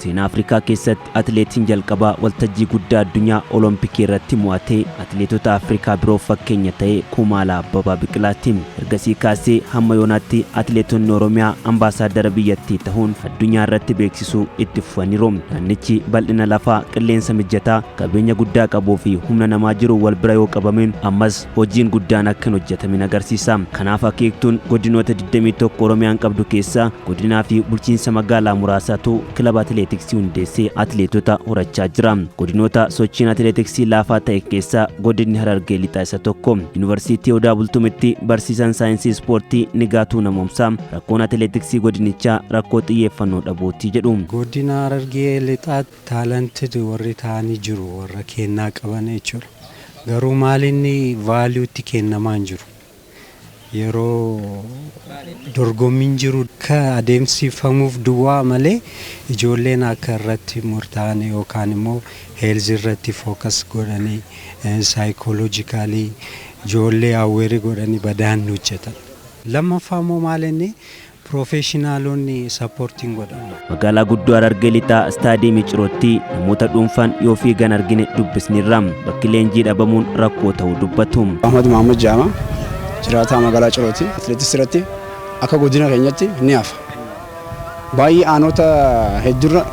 Seenaa Afrikaa keessatti atileetiin jalqabaa waltajjii guddaa addunyaa Olompikii irratti mo'atee atileetota Afrikaa biroo fakkeenya ta'e Kumaala Abbabaa Biqilaati. Ergasii kaasee hamma yoonaatti atileetonni Oromiyaa ambaasaaddara biyyattii ta'uun addunyaa irratti beeksisuu itti fufaniiru. Naannichi bal'ina lafaa, qilleensa mijataa, qabeenya guddaa qabuu fi humna namaa jiru wal bira yoo qabameen ammas hojiin guddaan akka hin hojjetamin agarsiisa. Kanaaf akeektuun godinoota 21 Oromiyaan qabdu keessaa godinaa fi bulchiinsa magaalaa muraasaatu kilaba atileetiksii hundeessee atileetota horachaa jira. Godinoota sochiin atileetiksii laafaa ta'e keessaa godinni Harargee lixaa isa tokko. Yuunivarsiitii Odaa Bultumitti barsiisaan saayinsii ispoortii Nigaatuu Namoomsaa rakkoon atileetiksii godinichaa rakkoo xiyyeeffannoo dhabuutii jedhu. Godina Harargee lixaa taalantii warri ta'anii jiru, warra kennaa qaban jechuudha. Garuu maalinni vaaliyuutti kennamaa hin jiru. Yeroo dorgommiin jiru ka adeemsifamuuf duwwaa malee ijoolleen akka irratti murtaa'an yookaan immoo heelzii irratti fookas godhanii saayikooloojikaalii ijoollee awweerii godhanii badaan hojjetan. Lammaffaa immoo maalinni piroofeeshinaalonni sappoortiin godhamu. Magaalaa guddoo Harargee lixaa istaadiyeemii Cirootti namoota dhuunfaan yoo fiigan argine dubbisnirra. Bakki leenjii dhabamuun rakkoo ta'uu dubbatu. Ahmad Muhammad Jaama jiraataa magaalaa Cirooti atileetiksii irratti akka godina keenyatti ni hafa. Baay'ee aanota hedduurra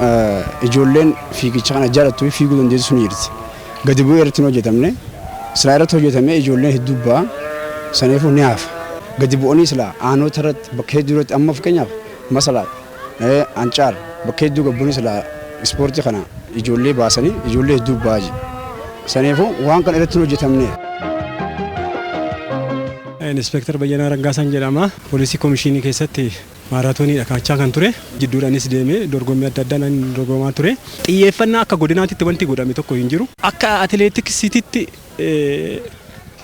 ijoolleen fiigicha kana jaallattu fi fiiguu dandeessu ni jirti. Gadi bu'ee irratti hojjetamne silaa irratti hojjetamee ijoolleen hedduu ba'a saniifuu ni hafa. Gadi bu'anii silaa aanota irratti bakka hedduu irratti amma fakkeenyaaf masalaa ancaar bakka hedduu gabbuun silaa ispoortii kana ijoollee baasanii ijoollee hedduu ba'aa jiru. Saniifuu waan kana irratti hojjetamne. Inspektar Bayyanaa Raggaasaan jedhama. Poolisii Komishinii keessatti maaraatoonii dhakaachaa kan ture. Jidduudhaanis deemee dorgommii adda addaa dorgomaa ture. Xiyyeeffannaa akka godinaatti wanti godhame tokko hin jiru. Akka atileetiksiitti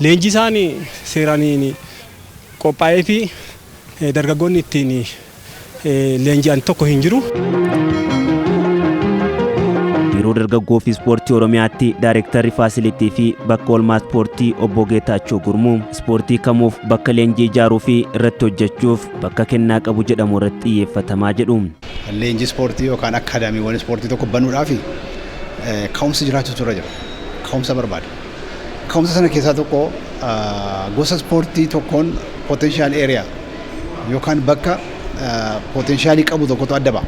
leenjii isaanii seeraan qophaa'ee fi dargaggoonni ittiin leenji'an tokko hin jiru. Biiroo dargaggoo fi ispoortii Oromiyaatti Daayirektarri Faasilitii fi bakka oolmaa ispoortii Obbo Geetaachoo Gurmuu ispoortii kamuuf bakka leenjii ijaaruu fi irratti hojjechuuf bakka kennaa qabu jedhamu irratti xiyyeeffatamaa jedhu. Leenjii ispoortii yookaan akaadaamiiwwan ispoortii tokko banuudhaaf ka'umsi jiraachuutu irra jira. Ka'umsa barbaada. Ka'umsa sana keessaa tokko gosa ispoortii tokkoon potenshaal eeriyaa yookaan bakka potenshalii qabu tokkotu adda ba'a.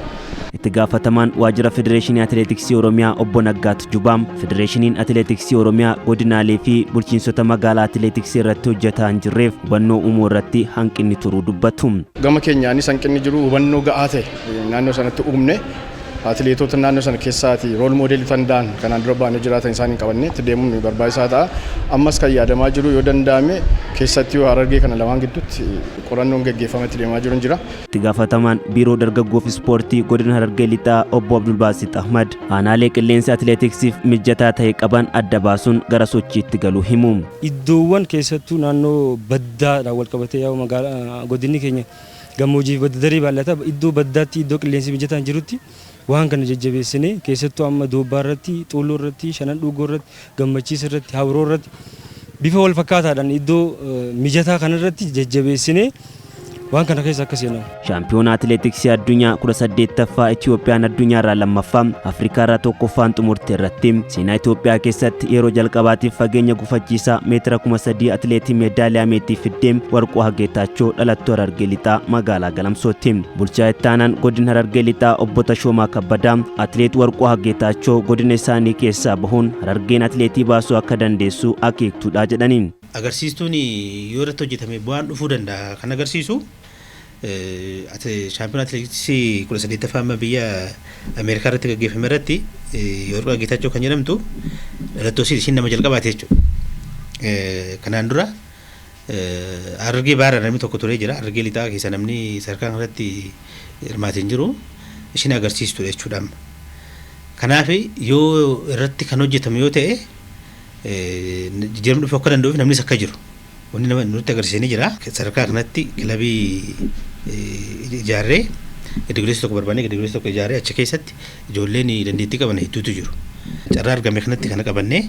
Itti gaafatamaan waajjira Federeeshinii Atileetiksii Oromiyaa Obbo Naggaat Jubaam Federeeshiniin Atileetiksii Oromiyaa godinaalee fi bulchiinsota magaalaa atileetiksii irratti hojjetaa hin jirreef hubannoo uumuu irratti hanqinni turuu dubbatu. Gama keenyaanis hanqinni jiru hubannoo ga'aa ta'e naannoo sanatti uumne atileetota naannoo sana keessaati rool moodeelii ta'an kanaan dura baanee jiraatan isaanii qabannee itti deemuun barbaachisaa ta'a. Ammas kan yaadamaa jiru yoo danda'ame keessatti Harargee kana lamaan gidduutti qorannoon gaggeeffamee itti deemaa jiru jira. Itti gaafatamaan Biiroo Dargaggoo fi Ispoortii Godina Harargee Lixaa Obbo Abdulbaasit Ahmad aanaalee qilleensa atileetiksiif mijataa ta'e qaban adda baasuun gara sochiitti galuu himu. Iddoowwan keessattuu naannoo baddaadhaan wal qabatee yaa'u magaalaa godinni keenya gammoojjii badda darii baallata iddoo baddaatti iddoo qilleensi mijataan jirutti waan kana jajjabeessinee keessattuu amma Doobbaa irratti, Xuulloo irratti, Shanan Dhuugoo irratti, Gammachiisa irratti, Hawroo irratti bifa wal fakkaataadhaan iddoo mijataa kanarratti jajjabeessinee waan kana keessa akka seenamu. Shaampiyoona atileetiksii addunyaa 18ffaa Itiyoophiyaan addunyaa irraa lammaffaa Afrikaa irraa tokkoffaan xumurte irratti seenaa Itoophiyaa keessatti yeroo jalqabaatiif fageenya gufachiisaa meetira 3000 atileetii meedaaliyaa meetii fiddee Warqoo Geetaachoo dhalattuu Harargee lixaa magaalaa Galamsootti. Bulchaa itti aanaan godina Harargee lixaa Obbo Tashoomaa Kabbadaa atileet Warqoo Geetaachoo godina isaanii keessaa bahuun Harargeen atileetii baasuu akka dandeessu akeektuudha jedhaniin. Agarsiistuun yoo irratti hojjetame bu'aan dhufuu danda'a. Kan agarsiisu shaampiyoona atileetiksii 18ffaa biyya Ameerikaa irratti gaggeeffame irratti Warqoo Geetaachoo kan jedhamtu dhalattoosii isheen nama jalqabaate jechuudha. Kanaan dura Harargee baara namni tokko turee jira. Harargee lixaa keessa namni sadarkaa irratti hirmaatee hin jiru. Isheen agarsiistudha jechuudha. Kanaaf yoo irratti kan hojjetame yoo ta'e jijjiiramni dhufuu akka danda'uuf namnis akka jiru wanni nama nutti agarsiisanii jira. Sadarkaa kanatti kilabii ijaarree giddu-galeessa tokko barbaannee giddu-galeessa tokko ijaarree achi keessatti ijoolleen dandeettii qaban hedduutu jiru. Carraa argame kanatti kana qabannee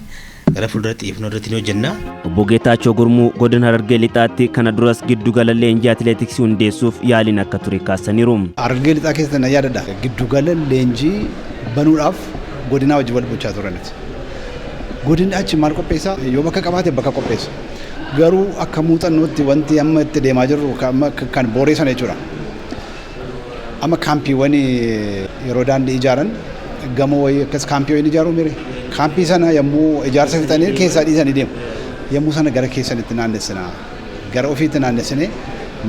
gara fuulduratti xiyyeeffannoo irratti ni hojjenna. Obbo Geetaachoo Gurmuu godina Harargee lixaatti kana duras giddugala leenjii atileetiksii hundeessuuf yaaliin akka ture kaasaniiru. Harargee lixaa keessatti na yaadadha. Giddugala leenjii banuudhaaf godinaa wajjin wal bulchaa turaniti. Godinni achi maal qopheessaa yoo bakka qabaate bakka qopheessa. Garuu akka muuxannootti wanti amma itti deemaa jirru kan booree sana jechuudha. Amma kaampiiwwan yeroo daandii ijaaran gamoo wayii akkas kaampiiwwan ijaaruu mire. Kaampii sana yommuu ijaarsa fixanii keessaa dhiisanii deemu. Yommuu sana gara keessanitti naannessina. Gara ofiitti naannessinee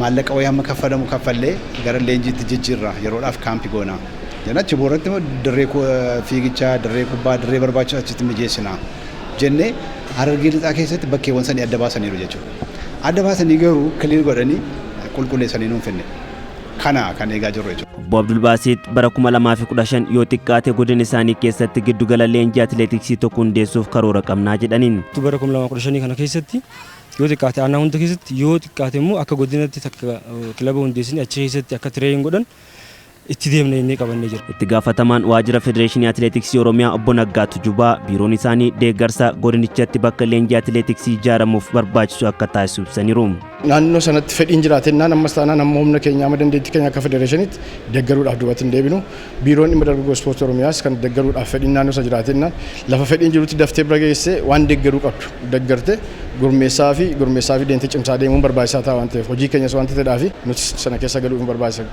maallaqa wayii hamma kaffalamu kaffallee gara leenjiitti jijjiirra yeroodhaaf kaampii goona. Janachi boorratti dirree fiigichaa, dirree kubbaa, dirree barbaachisaa achitti mijeessina. Jennee Harargee lixaa keessatti bakkeewwan sanii adda baasaniiru jechuudha. Adda baasanii garuu kiliir godhanii qulqulleessanii nuun finne. Kana kan eegaa jirru jechuudha. Obbo Abdul Basit bara 2015 yoo xiqqaate godina isaanii keessatti giddugala leenjii atileetiksii tokko hundeessuuf karoora qabnaa jedhaniin. Bara 2015 kana keessatti yoo xiqqaate aanaa hunda keessatti yoo xiqqaate immoo akka godinatti takka kilaba hundeessanii achi keessatti akka tireeyin godhan itti deemnee inni qabannee jira. Itti gaafatamaan waajjira Federeeshinii Atileetiksii Oromiyaa Obbo Naggaatu Jubaa biiroon isaanii deeggarsa godinichatti bakka leenjii atileetiksii ijaaramuuf barbaachisu akka taasisu ibsaniiru. Naannoo sanatti fedhiin jiraatennaan ammas taanaan amma humna keenya amma dandeettii keenya akka federeeshiniitti deeggaruudhaaf duubatti hin deebinu. Biiroon dhimma dargaggoo ispoortii Oromiyaas kan deeggaruudhaaf fedhiin naannoo sana jiraatennaan lafa fedhiin jirutti daftee bira geessee waan deeggaruu qabdu deeggarte gurmeessaa fi deemtee cimsaa deemuun barbaachisaa ta'a waan ta'eef hojii keenyas waan ta'eedhaaf nuti sana keessa galuun barbaachisa.